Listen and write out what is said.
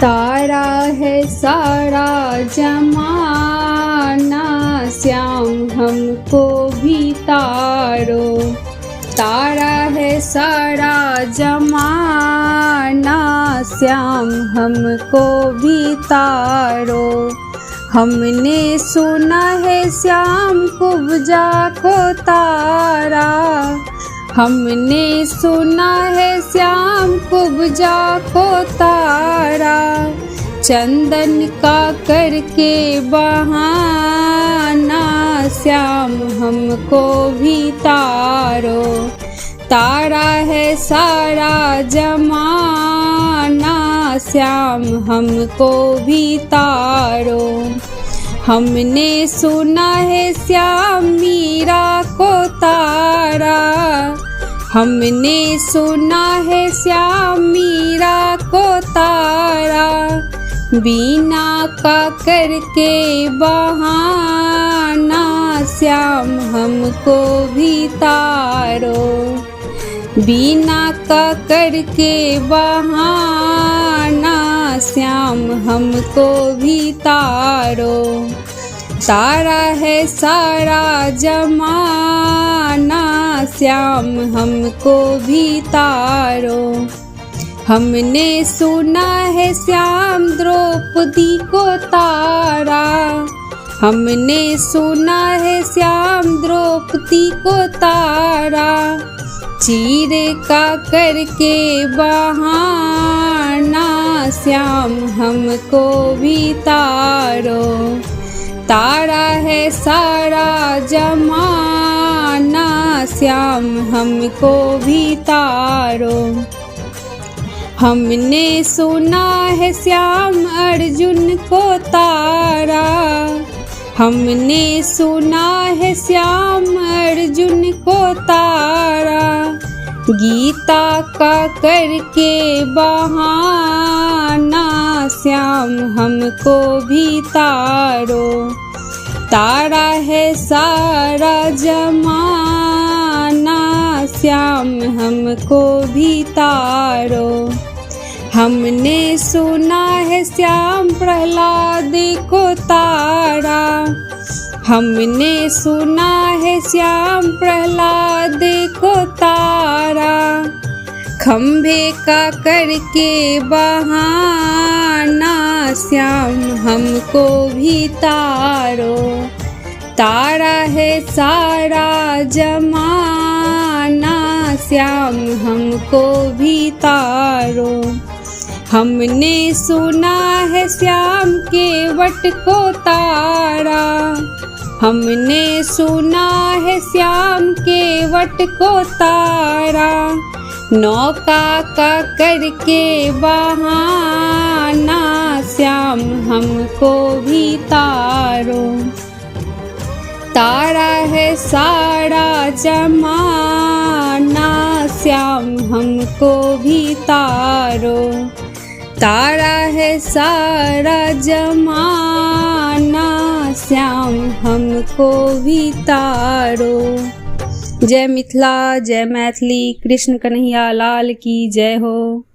तारा है सारा जमाना, श्याम हमको भी तारो। तारा है सारा जमाना, श्याम हमको भी तारो। हमने सुना है श्याम कुब्जा को तारा, हमने सुना है श्याम कुब्जा को तारा। चंदन का करके बहाना, श्याम हमको भी तारो। तारा है सारा जमाना, श्याम हमको भी तारो। हमने सुना है श्याम मीरा को तारा, हमने सुना है श्याम मीरा को तारा। बीना का करके बहाना, श्याम हमको भी तारो। बीना का करके बहाना, श्याम हमको भी तारो। तारा है सारा जमाना, श्याम हमको भी तारो। हमने सुना है श्याम द्रौपदी को तारा, हमने सुना है श्याम द्रौपदी को तारा। चीरे का करके बहाना, श्याम हमको भी तारो। तारा है सारा जमाना, श्याम हमको भी तारो। हमने सुना है श्याम अर्जुन को तारा, हमने सुना है श्याम अर्जुन को तारा। गीता का करके बहाना, श्याम हमको भी तारो। तारा है सारा जमाना, श्याम हमको भी तारो। हमने सुना है श्याम प्रहलाद को तारा, हमने सुना है श्याम प्रहलाद को तारा। खंभे का करके बहाना, श्याम हमको भी तारो। तारा है सारा जमाना, श्याम हमको भी तारो। हमने सुना है श्याम केवट को तारा, हमने सुना है श्याम केवट को तारा। नौका का करके बहाना, श्याम हमको भी तारो। तारा है सारा जमाना, श्याम हमको भी तारो। तारा है सारा जमाना, श्याम हमको भी तारो। जय मिथिला, जय मैथिली, कृष्ण कन्हैया लाल की जय हो।